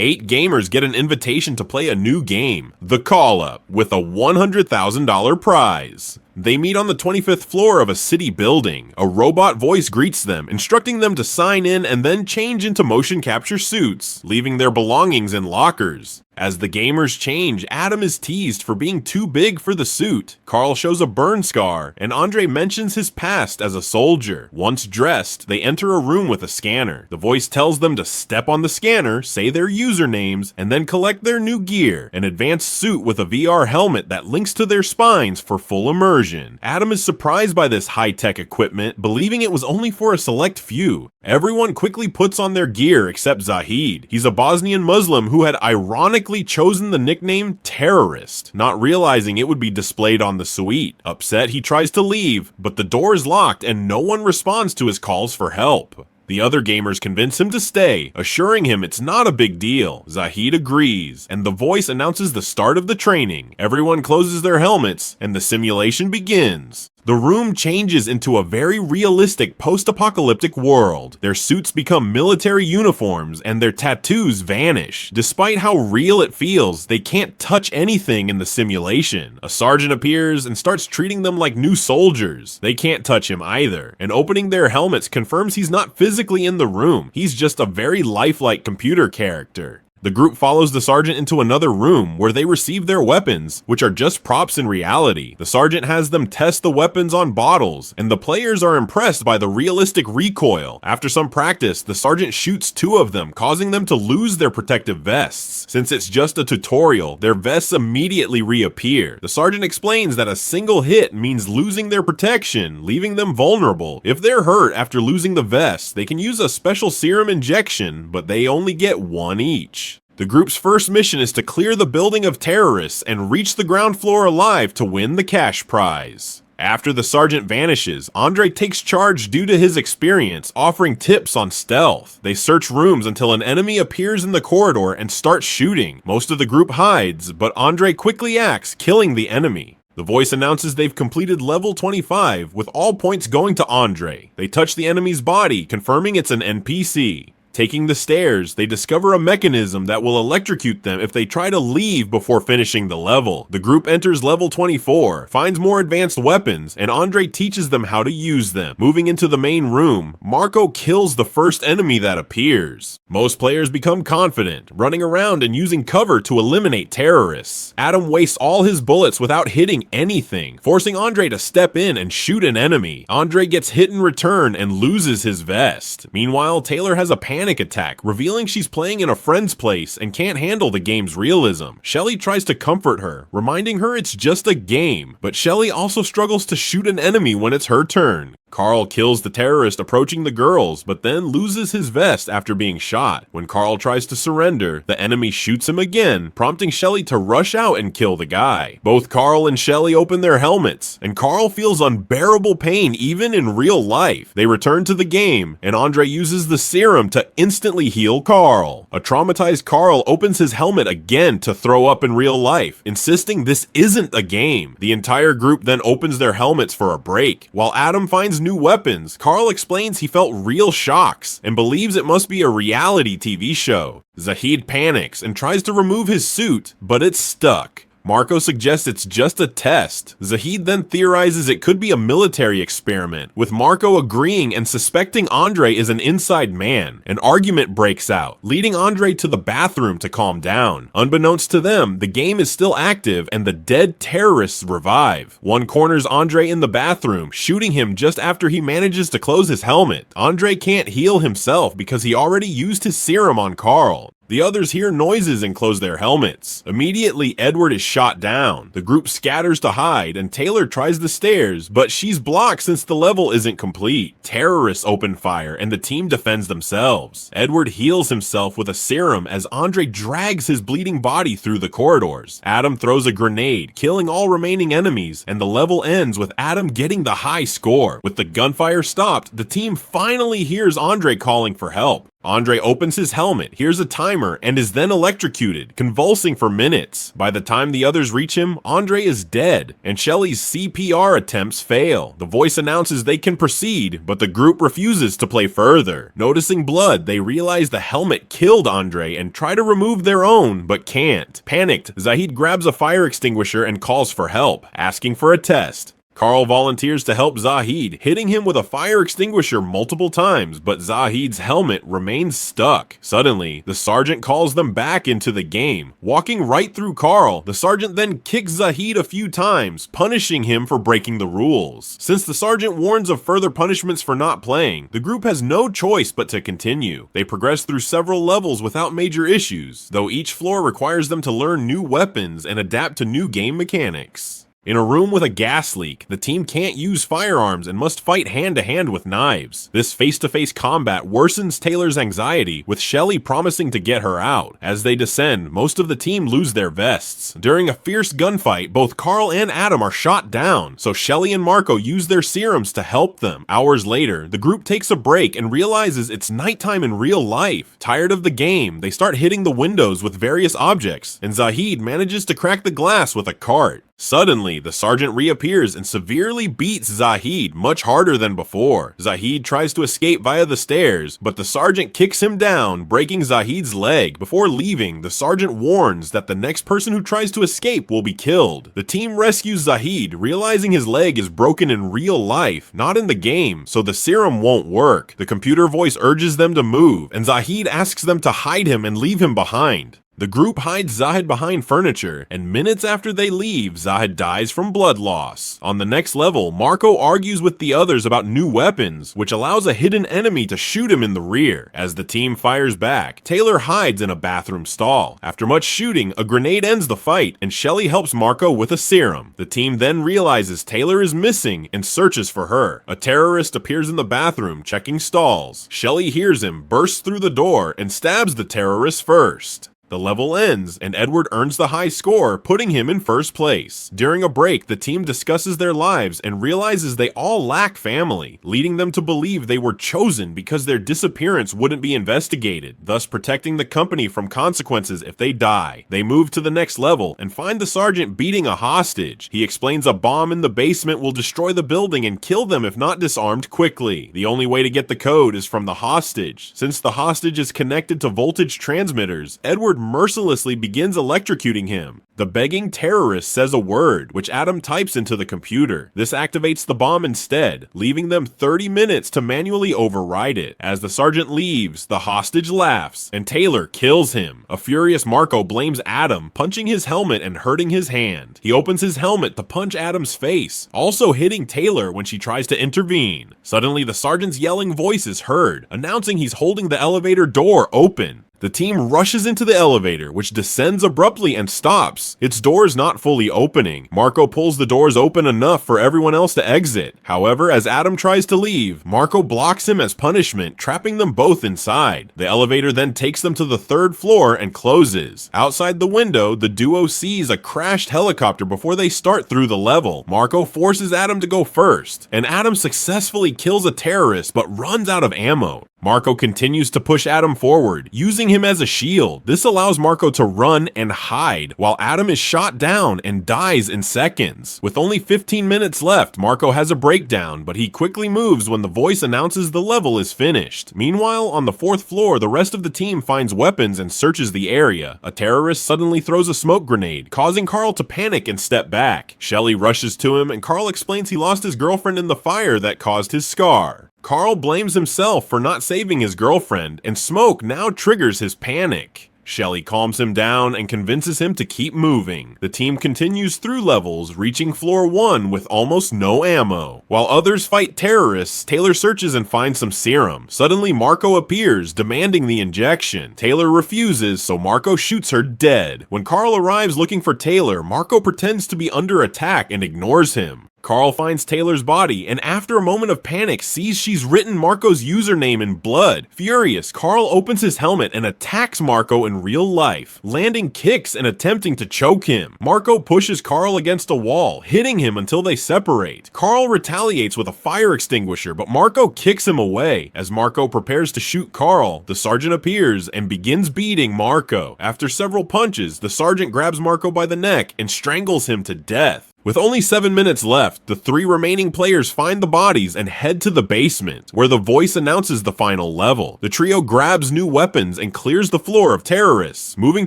8 gamers get an invitation to play a new game, The Call-Up, with a $100,000 prize. They meet on the 25th floor of a city building. A robot voice greets them, instructing them to sign in and then change into motion capture suits, leaving their belongings in lockers. As the gamers change, Adam is teased for being too big for the suit. Carl shows a burn scar, and Andre mentions his past as a soldier. Once dressed, they enter a room with a scanner. The voice tells them to step on the scanner, say their usernames, and then collect their new gear, an advanced suit with a VR helmet that links to their spines for full immersion. Adam is surprised by this high-tech equipment, believing it was only for a select few. Everyone quickly puts on their gear except Zahid. He's a Bosnian Muslim who had ironically chosen the nickname Terrorist, not realizing it would be displayed on the suite. Upset, he tries to leave, but the door is locked and no one responds to his calls for help. The other gamers convince him to stay, assuring him it's not a big deal. Zahid agrees, and the voice announces the start of the training. Everyone closes their helmets, and the simulation begins. The room changes into a very realistic post-apocalyptic world. Their suits become military uniforms and their tattoos vanish. Despite how real it feels, they can't touch anything in the simulation. A sergeant appears and starts treating them like new soldiers. They can't touch him either, and opening their helmets confirms he's not physically in the room. He's just a very lifelike computer character. The group follows the sergeant into another room where they receive their weapons, which are just props in reality. The sergeant has them test the weapons on bottles, and the players are impressed by the realistic recoil. After some practice, the sergeant shoots 2 of them, causing them to lose their protective vests. Since it's just a tutorial, their vests immediately reappear. The sergeant explains that a single hit means losing their protection, leaving them vulnerable. If they're hurt after losing the vests, they can use a special serum injection, but they only get 1 each. The group's first mission is to clear the building of terrorists and reach the ground floor alive to win the cash prize. After the sergeant vanishes, Andre takes charge due to his experience, offering tips on stealth. They search rooms until an enemy appears in the corridor and starts shooting. Most of the group hides, but Andre quickly acts, killing the enemy. The voice announces they've completed level 25, with all points going to Andre. They touch the enemy's body, confirming it's an NPC. Taking the stairs, they discover a mechanism that will electrocute them if they try to leave before finishing the level. The group enters level 24, finds more advanced weapons, and Andre teaches them how to use them. Moving into the main room, Marco kills the first enemy that appears. Most players become confident, running around and using cover to eliminate terrorists. Adam wastes all his bullets without hitting anything, forcing Andre to step in and shoot an enemy. Andre gets hit in return and loses his vest. Meanwhile, Taylor has a panic attack, revealing she's playing in a friend's place and can't handle the game's realism. Shelly tries to comfort her, reminding her it's just a game, but Shelly also struggles to shoot an enemy when it's her turn. Carl kills the terrorist approaching the girls, but then loses his vest after being shot. When Carl tries to surrender, the enemy shoots him again, prompting Shelly to rush out and kill the guy. Both Carl and Shelly open their helmets, and Carl feels unbearable pain even in real life. They return to the game, and Andre uses the serum to instantly heal Carl. A traumatized Carl opens his helmet again to throw up in real life, insisting this isn't a game. The entire group then opens their helmets for a break. While Adam finds new weapons, Carl explains he felt real shocks and believes it must be a reality TV show. Zahid panics and tries to remove his suit, but it's stuck. Marco suggests it's just a test. Zahid then theorizes it could be a military experiment, with Marco agreeing and suspecting Andre is an inside man. An argument breaks out, leading Andre to the bathroom to calm down. Unbeknownst to them, the game is still active and the dead terrorists revive. One corners Andre in the bathroom, shooting him just after he manages to close his helmet. Andre can't heal himself because he already used his serum on Carl. The others hear noises and close their helmets. Immediately, Edward is shot down. The group scatters to hide, and Taylor tries the stairs, but she's blocked since the level isn't complete. Terrorists open fire, and the team defends themselves. Edward heals himself with a serum as Andre drags his bleeding body through the corridors. Adam throws a grenade, killing all remaining enemies, and the level ends with Adam getting the high score. With the gunfire stopped, the team finally hears Andre calling for help. Andre opens his helmet, hears a timer, and is then electrocuted, convulsing for minutes. By the time the others reach him, Andre is dead, and Shelly's CPR attempts fail. The voice announces they can proceed, but the group refuses to play further. Noticing blood, they realize the helmet killed Andre and try to remove their own, but can't. Panicked, Zahid grabs a fire extinguisher and calls for help, asking for a test. Carl volunteers to help Zahid, hitting him with a fire extinguisher multiple times, but Zahid's helmet remains stuck. Suddenly, the sergeant calls them back into the game. Walking right through Carl, the sergeant then kicks Zahid a few times, punishing him for breaking the rules. Since the sergeant warns of further punishments for not playing, the group has no choice but to continue. They progress through several levels without major issues, though each floor requires them to learn new weapons and adapt to new game mechanics. In a room with a gas leak, the team can't use firearms and must fight hand-to-hand with knives. This face-to-face combat worsens Taylor's anxiety, with Shelly promising to get her out. As they descend, most of the team lose their vests. During a fierce gunfight, both Carl and Adam are shot down, so Shelly and Marco use their serums to help them. Hours later, the group takes a break and realizes it's nighttime in real life. Tired of the game, they start hitting the windows with various objects, and Zahid manages to crack the glass with a cart. Suddenly, the sergeant reappears and severely beats Zahid much harder than before. Zahid tries to escape via the stairs, but the sergeant kicks him down, breaking Zahid's leg. Before leaving, the sergeant warns that the next person who tries to escape will be killed. The team rescues Zahid, realizing his leg is broken in real life, not in the game, so the serum won't work. The computer voice urges them to move, and Zahid asks them to hide him and leave him behind. The group hides Zahid behind furniture, and minutes after they leave, Zahid dies from blood loss. On the next level, Marco argues with the others about new weapons, which allows a hidden enemy to shoot him in the rear. As the team fires back, Taylor hides in a bathroom stall. After much shooting, a grenade ends the fight, and Shelly helps Marco with a serum. The team then realizes Taylor is missing and searches for her. A terrorist appears in the bathroom, checking stalls. Shelly hears him, bursts through the door, and stabs the terrorist first. The level ends, and Edward earns the high score, putting him in first place. During a break, the team discusses their lives and realizes they all lack family, leading them to believe they were chosen because their disappearance wouldn't be investigated, thus protecting the company from consequences if they die. They move to the next level and find the sergeant beating a hostage. He explains a bomb in the basement will destroy the building and kill them if not disarmed quickly. The only way to get the code is from the hostage. Since the hostage is connected to voltage transmitters, Edward mercilessly begins electrocuting him. The begging terrorist says a word, which Adam types into the computer. This activates the bomb instead, leaving them 30 minutes to manually override it. As the sergeant leaves, the hostage laughs, and Taylor kills him. A furious Marco blames Adam, punching his helmet and hurting his hand. He opens his helmet to punch Adam's face, also hitting Taylor when she tries to intervene. Suddenly, the sergeant's yelling voice is heard, announcing he's holding the elevator door open. The team rushes into the elevator, which descends abruptly and stops. Its doors not fully opening. Marco pulls the doors open enough for everyone else to exit. However, as Adam tries to leave, Marco blocks him as punishment, trapping them both inside. The elevator then takes them to the third floor and closes. Outside the window, the duo sees a crashed helicopter before they start through the level. Marco forces Adam to go first, and Adam successfully kills a terrorist but runs out of ammo. Marco continues to push Adam forward, using him as a shield. This allows Marco to run and hide, while Adam is shot down and dies in seconds. With only 15 minutes left, Marco has a breakdown, but he quickly moves when the voice announces the level is finished. Meanwhile, on the fourth floor, the rest of the team finds weapons and searches the area. A terrorist suddenly throws a smoke grenade, causing Carl to panic and step back. Shelly rushes to him, and Carl explains he lost his girlfriend in the fire that caused his scar. Carl blames himself for not saving his girlfriend, and smoke now triggers his panic. Shelly calms him down and convinces him to keep moving. The team continues through levels, reaching floor 1 with almost no ammo. While others fight terrorists, Taylor searches and finds some serum. Suddenly, Marco appears, demanding the injection. Taylor refuses, so Marco shoots her dead. When Carl arrives looking for Taylor, Marco pretends to be under attack and ignores him. Carl finds Taylor's body and after a moment of panic sees she's written Marco's username in blood. Furious, Carl opens his helmet and attacks Marco in real life, landing kicks and attempting to choke him. Marco pushes Carl against a wall, hitting him until they separate. Carl retaliates with a fire extinguisher, but Marco kicks him away. As Marco prepares to shoot Carl, the sergeant appears and begins beating Marco. After several punches, the sergeant grabs Marco by the neck and strangles him to death. With only 7 minutes left, the 3 remaining players find the bodies and head to the basement, where the voice announces the final level. The trio grabs new weapons and clears the floor of terrorists, moving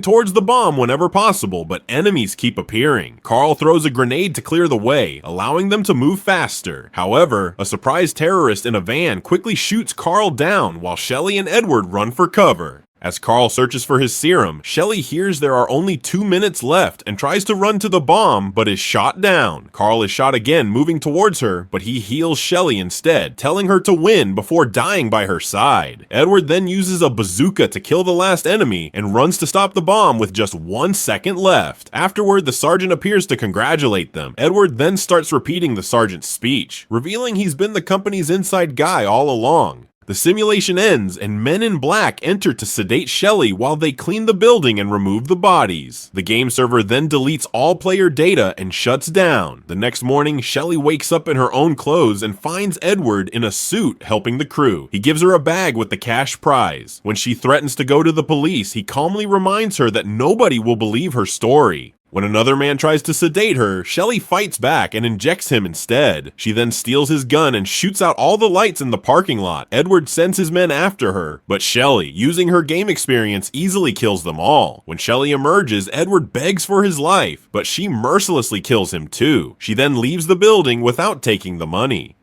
towards the bomb whenever possible, but enemies keep appearing. Carl throws a grenade to clear the way, allowing them to move faster. However, a surprise terrorist in a van quickly shoots Carl down while Shelly and Edward run for cover. As Carl searches for his serum, Shelly hears there are only 2 minutes left and tries to run to the bomb, but is shot down. Carl is shot again, moving towards her, but he heals Shelly instead, telling her to win before dying by her side. Edward then uses a bazooka to kill the last enemy and runs to stop the bomb with just 1 second left. Afterward, the sergeant appears to congratulate them. Edward then starts repeating the sergeant's speech, revealing he's been the company's inside guy all along. The simulation ends and Men in Black enter to sedate Shelly while they clean the building and remove the bodies. The game server then deletes all player data and shuts down. The next morning, Shelly wakes up in her own clothes and finds Edward in a suit helping the crew. He gives her a bag with the cash prize. When she threatens to go to the police, he calmly reminds her that nobody will believe her story. When another man tries to sedate her, Shelly fights back and injects him instead. She then steals his gun and shoots out all the lights in the parking lot. Edward sends his men after her, but Shelly, using her game experience, easily kills them all. When Shelly emerges, Edward begs for his life, but she mercilessly kills him too. She then leaves the building without taking the money.